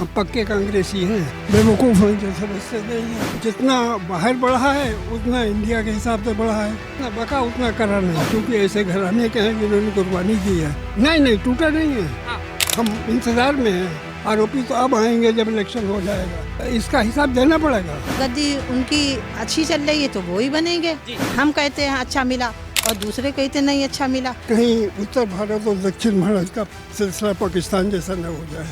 हम पक्के कांग्रेसी हैं, बेवकूफ़ हैं जो समझते नहीं हैं। जितना बाहर बढ़ा है उतना इंडिया के हिसाब से बढ़ा है, जितना बका उतना करा नहीं, क्योंकि ऐसे घराने के हैं जिन्होंने कुर्बानी की है। नहीं टूटा नहीं है, हम इंतजार में हैं। आरोपी तो अब आएंगे जब इलेक्शन हो जाएगा, इसका हिसाब देना पड़ेगा। गद्दी उनकी अच्छी चल रही है तो वो ही बनेंगे। हम कहते हैं अच्छा मिला और दूसरे कहते नहीं अच्छा मिला। कहीं उत्तर भारत और दक्षिण भारत का सिलसिला पाकिस्तान जैसा न हो जाए।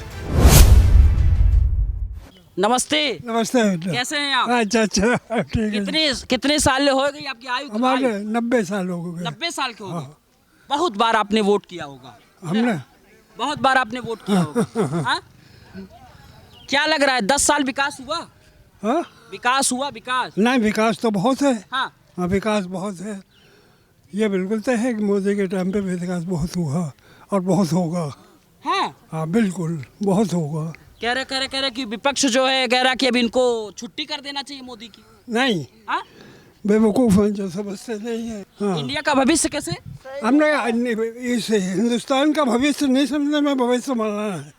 नमस्ते। नमस्ते। कैसे हैं आप? अच्छा ठीक है। कितने साल हो गई आपकी आयु? हमारे 90 साल हो गए। 90 साल के हो गए। बहुत बार आपने वोट किया होगा। हमने बहुत बार आपने वोट किया होगा। हाँ? क्या लग रहा है 10 साल विकास हुआ? हाँ? विकास हुआ? विकास नहीं, विकास तो बहुत है। हाँ, विकास बहुत है। ये बिल्कुल तय है कि मोदी के टाइम पे विकास बहुत हुआ और बहुत होगा। हाँ बिल्कुल बहुत होगा। कह रहे कि विपक्ष जो है कह रहा कि अब इनको छुट्टी कर देना चाहिए मोदी की। नहीं, हाँ? बेवकूफ़ हैं जो समझते नहीं है। हाँ। इंडिया का भविष्य कैसे? हमने इस हिंदुस्तान का भविष्य नहीं समझने में भविष्य बनाना है।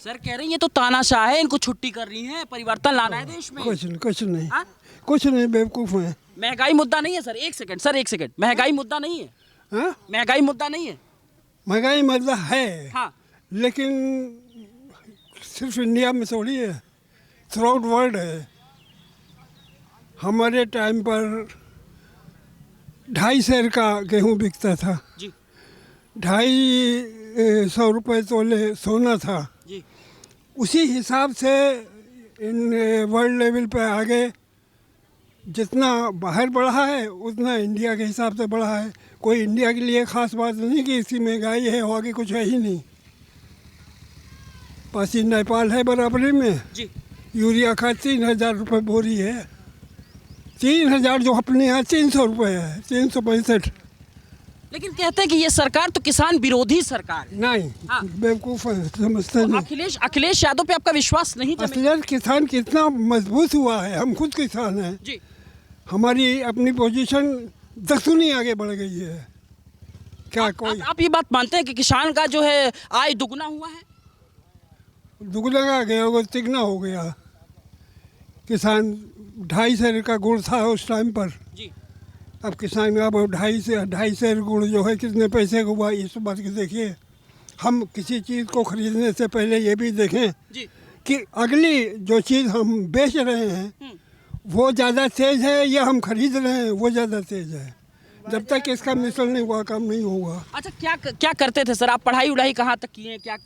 सर कह रही है तो तानाशाह है, इनको छुट्टी कर रही है, परिवर्तन लाना है देश में। कुछ नहीं। हाँ? कुछ नहीं, बेवकूफ़ हैं। महंगाई मुद्दा नहीं है सर? एक सेकंड। महंगाई मुद्दा नहीं है? हाँ? महंगाई मुद्दा नहीं है? महंगाई मतलब है। हाँ। लेकिन सिर्फ इंडिया में थोड़ी है, थ्रू आउट वर्ल्ड है। हमारे टाइम पर 2.5 सेर का गेहूँ बिकता था जी। 250 रुपये तोले सोना था जी। उसी हिसाब से इन वर्ल्ड लेवल पे आगे जितना बाहर बढ़ा है उतना इंडिया के हिसाब से बढ़ा है। कोई इंडिया के लिए ख़ास बात नहीं कि इसकी महंगाई है और आगे कुछ है ही नहीं। पासी नेपाल है बराबरी में जी। यूरिया का 3000 रुपये बोरी है। 3000 जो अपने यहाँ 300 रुपये है, 365। लेकिन कहते हैं कि ये सरकार तो किसान विरोधी सरकार है। नहीं, हाँ। बेवकूफ़ है, समझते तो नहीं। अखिलेश यादव पे आपका विश्वास नहीं जमे? असलियत किसान कितना मजबूत हुआ है, हम खुद किसान हैं। जी। हमारी अपनी पोजीशन 10 गुनी आगे बढ़ गई है। क्या कोई आप ये बात मानते हैं कि किसान का जो है आय दुगना हुआ है? दुगना का गया होगा, तिगना हो गया। किसान 2.5 सेर का गुड़ था उस टाइम पर, जी। अब किसान अब 2.5 सेर गुड़ जो है कितने पैसे का हुआ, इस बात की देखिए। हम किसी चीज़ को खरीदने से पहले ये भी देखें जी। कि अगली जो चीज़ हम बेच रहे हैं वो ज़्यादा तेज़ है या हम खरीद रहे हैं वो ज़्यादा तेज़ है। जब तक इसका मिसल नहीं हुआ काम नहीं होगा। अच्छा, क्या करते थे सर आप? पढ़ाई उढ़ाई कहाँ तक किए हैं? क्या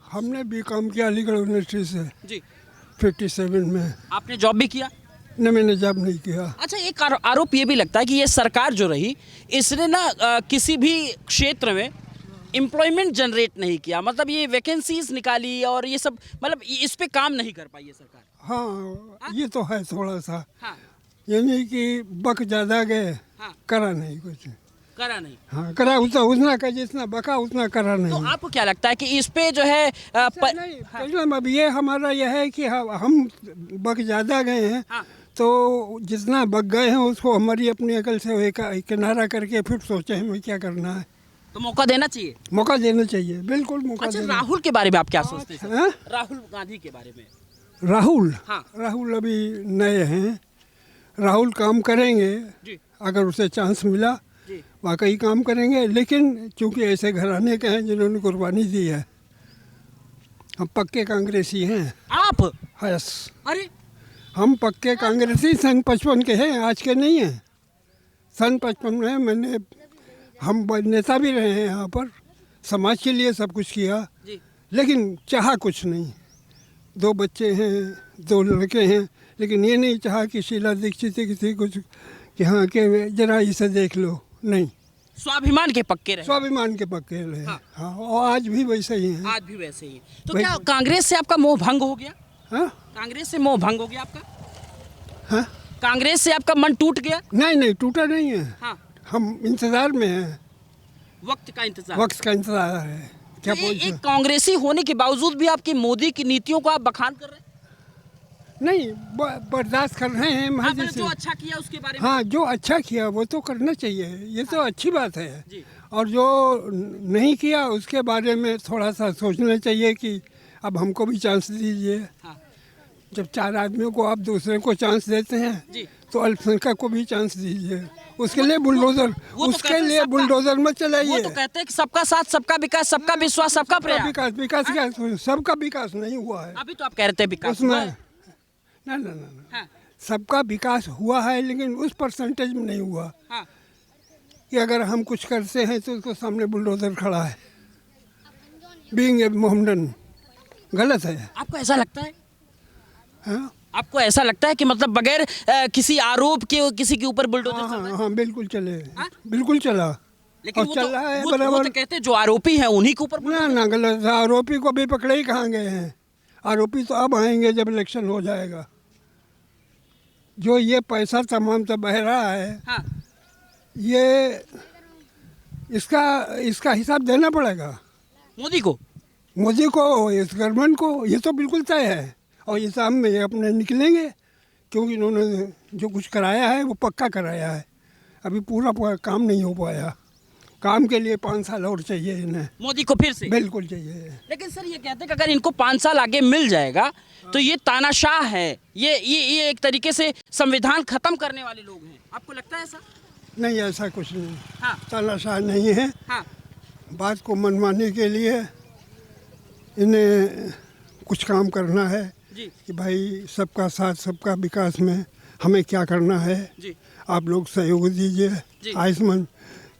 हमने बीकॉम किया अलीगढ़ यूनिवर्सिटी से जी। 57 में। आपने जॉब भी किया? न, मैंने जॉब नहीं किया। अच्छा, एक आरोप ये भी लगता है कि ये सरकार जो रही इसने ना किसी भी क्षेत्र में एम्प्लॉयमेंट जनरेट नहीं किया। मतलब ये वैकेंसीज निकाली और ये सब, मतलब इस पे काम नहीं कर पाई ये सरकार। हाँ, ये तो है थोड़ा सा। हाँ। यानी कि बक ज़्यादा गए, हाँ। करा नहीं कुछ। करा नहीं। हाँ, करा उतना का जितना बका उतना करा नहीं। तो आपको क्या लगता है कि इस पे जो है नहीं, प्रॉब्लम अब ये हमारा यह है कि हम बक ज़्यादा गए हैं। हाँ। तो जितना बक गए हैं उसको हमारी अपनी अकल से एक किनारा करके फिर सोचे हमें क्या करना है। तो मौका देना चाहिए। मौका देना चाहिए, बिल्कुल मौका अच्छा, देना। राहुल के बारे में आप क्या सोचते हैं सर? हाँ? राहुल गांधी के बारे में? राहुल हाँ। राहुल अभी नए हैं। राहुल काम करेंगे जी। अगर उसे चांस मिला, जी। वाकई काम करेंगे। लेकिन चूंकि ऐसे घराने के हैं जिन्होंने कुर्बानी दी है, हम पक्के कांग्रेसी हैं। आप? यस, अरे हम पक्के कांग्रेसी सन 55 के हैं, आज के नहीं हैं। सन 55 में हम नेता भी रहे हैं यहाँ पर, समाज के लिए सब कुछ किया जी। लेकिन चाहा कुछ नहीं। 2 बच्चे हैं, 2 लड़के हैं, लेकिन ये नहीं चाहा कि शीला दीक्षित किसी कुछ कि हाँ के जरा इसे देख लो। नहीं, स्वाभिमान के पक्के रहे। स्वाभिमान के पक्के रहे। हाँ। हाँ, और आज भी वैसे ही हैं। आज भी वैसे ही। तो क्या कांग्रेस से आपका मोह भंग हो गया? हाँ? कांग्रेस से मोह भंग हो गया आपका? हाँ? कांग्रेस से आपका मन टूट गया? नहीं, टूटा नहीं है। हाँ। हम इंतजार में हैं, वक्त का इंतजार। वक्त का इंतजार है। क्या तो बोलते एक हैं? कांग्रेसी होने के बावजूद भी आपकी मोदी की नीतियों को आप बखान कर रहे हैं? नहीं, बर्दाश्त कर रहे हैं हाँ, महज जो अच्छा किया उसके बारे में। हाँ, जो अच्छा किया वो तो करना चाहिए, ये तो अच्छी बात है। जी। और जो नहीं किया उसके बारे में थोड़ा सा सोचना चाहिए कि अब हमको भी चांस दीजिए। हाँ जब 4 आदमियों को आप दूसरे को चांस देते हैं जी। तो अल्पसंख्यक को भी चांस दीजिए। उसके लिए बुलडोजर वो तो उसके कहते हैं लिए बुलडोजर मत वो चलाइए। तो कहते हैं कि सबका साथ, सबका विकास, सबका विश्वास, सबका सबका प्रयास। विकास विकास क्या, सबका विकास नहीं हुआ है अभी तो आप कह रहे थे विकास उसमें। हुआ है। ना ना ना ना, हाँ सबका विकास हुआ है लेकिन उस परसेंटेज में नहीं हुआ हाँ कि अगर हम कुछ करते हैं तो उसके सामने बुलडोजर खड़ा है। बीइंग ए मोहम्मदन गलत है। आपको ऐसा लगता है? हाँ आपको ऐसा लगता है कि मतलब बगैर किसी आरोप के किसी के ऊपर बुलडोजर चल रहा है? हाँ हाँ बिल्कुल चले, हाँ? बिल्कुल चला। लेकिन और वो चल तो, रहा है वो तो बराबर। कहते हैं जो आरोपी हैं उन्हीं के ऊपर ना ना गलत है। आरोपी को भी पकड़े ही कहाँ गए हैं। आरोपी तो अब आएंगे जब इलेक्शन हो जाएगा। जो ये पैसा तमाम से बह रहा है हाँ ये इसका हिसाब देना पड़ेगा मोदी को। मोदी को, इस गवर्नमेंट को। ये तो बिल्कुल तय है और ये सामने में अपने निकलेंगे क्योंकि इन्होंने जो कुछ कराया है वो पक्का कराया है। अभी पूरा काम नहीं हो पाया। काम के लिए 5 साल और चाहिए इन्हें। मोदी को फिर से बिल्कुल चाहिए। लेकिन सर ये कहते हैं कि अगर इनको 5 साल आगे मिल जाएगा तो ये तानाशाह है, ये एक तरीके से संविधान खत्म करने वाले लोग हैं। आपको लगता है ऐसा? नहीं ऐसा कुछ नहीं। हाँ तानाशाह नहीं है। हाँ बात को मनवाने के लिए इन्हें कुछ काम करना है जी कि भाई सबका साथ सबका विकास में हमें क्या करना है। जी आप लोग सहयोग जी। दीजिए आयुष्मान,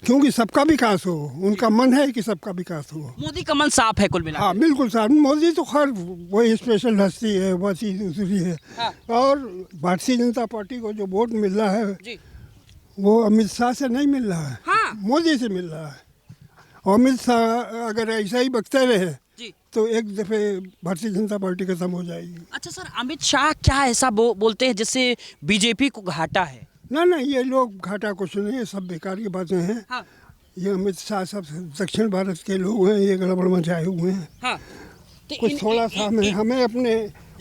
क्योंकि सबका विकास हो। उनका मन है कि सबका विकास हो। मोदी का मन साफ है कुल मिला हाँ बिल्कुल साहब। मोदी तो खैर वही स्पेशल हस्ती है, वही दूसरी है। हाँ। और भारतीय जनता पार्टी को जो वोट मिल रहा है जी वो अमित शाह से नहीं मिल रहा है, हाँ मोदी से मिल रहा है। और अमित शाह अगर ऐसा ही बकते रहे जी। तो एक दफ़े भारतीय जनता पार्टी खत्म हो जाएगी। अच्छा सर, अमित शाह क्या ऐसा बोलते हैं जिससे बीजेपी को घाटा है? ना ना ये लोग घाटा कुछ नहीं है, सब बेकार की बातें हैं। हाँ ये अमित शाह सब दक्षिण भारत के लोग हैं, ये गड़बड़ मचाए हुए हैं। हाँ तो कुछ थोड़ा सा हमें अपने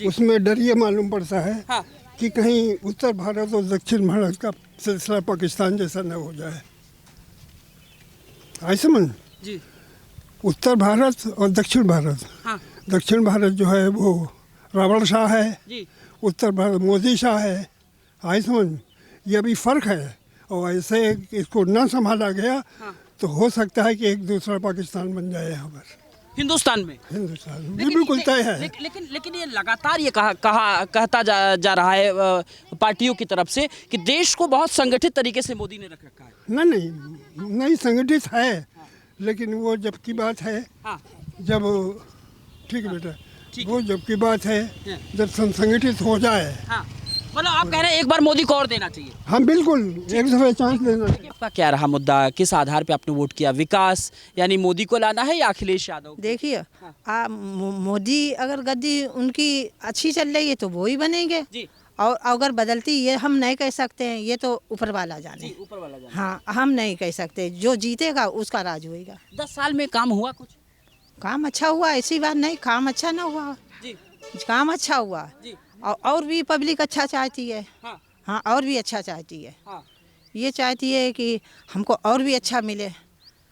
उसमें डर ये मालूम पड़ता है हाँ कि कहीं उत्तर भारत और दक्षिण भारत का सिलसिला पाकिस्तान जैसा न हो जाए। आई समझ। जी उत्तर भारत और दक्षिण भारत, हाँ दक्षिण भारत जो है वो रावण शाह है, जी उत्तर भारत मोदी शाह है। आई समझ। ये अभी फ़र्क है और ऐसे इसको ना संभाला गया हाँ। तो हो सकता है कि एक दूसरा पाकिस्तान बन जाए यहाँ पर हिंदुस्तान में। हिंदुस्तान में। ये बिल्कुल तय है। लेकिन ये लगातार ये कहता जा रहा है पार्टियों की तरफ से कि देश को बहुत संगठित तरीके से मोदी ने रख रखा है। ना नहीं संगठित है लेकिन वो जब की बात है हाँ जब ठीक है बेटा, ठीक वो जब की बात है हाँ। जब संगठित हो जाए। हाँ मतलब आप कह रहे हैं एक बार मोदी को और देना चाहिए। हाँ बिल्कुल एक दफ़े चांस देना चाहिए। आपका क्या रहा मुद्दा, किस आधार पे आपने वोट किया? विकास यानी मोदी को लाना है या अखिलेश यादव? देखिए मोदी अगर गद्दी उनकी अच्छी चल रही है तो वो ही बनेंगे। जी और अगर बदलती ये हम नहीं कह सकते हैं, ये तो ऊपर वाला जाने। ऊपर वाला जाना। हाँ हम नहीं कह सकते, जो जीतेगा उसका राज होएगा। 10 साल में काम हुआ कुछ? काम अच्छा हुआ ऐसी बात नहीं, काम अच्छा ना हुआ, जी काम अच्छा हुआ। जी और भी पब्लिक अच्छा चाहती है। हाँ हाँ और भी अच्छा चाहती है। हाँ ये चाहती है कि हमको और भी अच्छा मिले।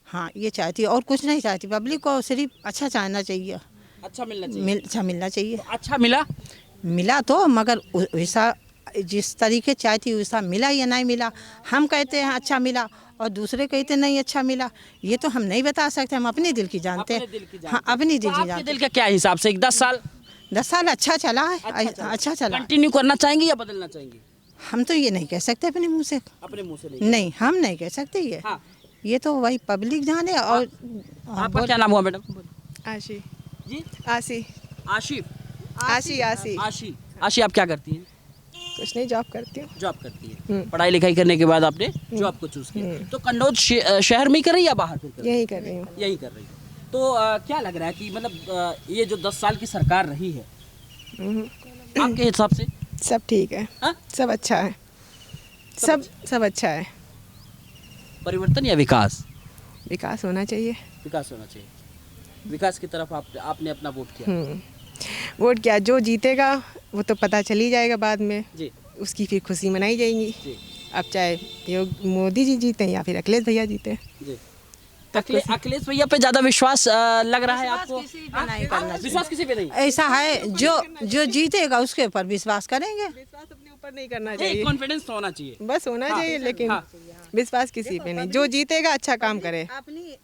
हाँ ये चाहती है और कुछ नहीं चाहती। पब्लिक को सिर्फ अच्छा चाहना चाहिए, अच्छा मिलना चाहिए। अच्छा मिलना चाहिए। तो अच्छा मिला? मिला तो, मगर वैसा जिस तरीके चाहती वैसा मिला या नहीं मिला। हम कहते हैं अच्छा मिला और दूसरे कहते नहीं अच्छा मिला। ये तो हम नहीं बता सकते, हम अपने दिल की जानते हैं। हाँ अपनी दिल की आपके जानते दिल का क्या हिसाब से 10 साल? 10 साल अच्छा चला है। अच्छा चला। कंटिन्यू करना चाहेंगे या बदलना चाहेंगे? हम तो ये नहीं कह सकते अपने मुंह से। अपने मुंह से नहीं। नहीं हम नहीं कह सकते ये। हाँ। ये तो वही पब्लिक जाने। और आपका क्या नाम हुआ मैडम? आशी जी आशी आशिफ। आशी आशी आशी आशी आप क्या करती हैं? कुछ नहीं, जॉब करती हूँ। जॉब करती है। पढ़ाई लिखाई करने के बाद आपने जॉब को चूज किया। तो कन्नौज शहर में ही कर रही है या बाहर फिर कर रही है? यही कर रही हूँ। यही कर रही है। तो क्या लग रहा है कि मतलब ये जो 10 साल की सरकार रही है आपके हिसाब से? सब ठीक है। हाँ? सब अच्छा है। सब अच्छा है। परिवर्तन या विकास? विकास होना चाहिए। विकास होना चाहिए। विकास की तरफ आपने अपना वोट किया। वोट क्या, जो जीतेगा वो तो पता चल ही जाएगा बाद में। जी उसकी फिर खुशी मनाई जाएगी। जी अब चाहे मोदी जी जीते या फिर अखिलेश भैया जीते। जी अखिलेश भैया पे ज्यादा विश्वास लग रहा है आपको? नहीं करना विश्वास किसी पे नहीं? ऐसा है जो जीतेगा उसके ऊपर विश्वास करेंगे। विश्वास अपने ऊपर नहीं करना चाहिए, कॉन्फिडेंस तो होना चाहिए। बस होना चाहिए, लेकिन विश्वास किसी पे नहीं। जो जीतेगा अच्छा काम करे। अपनी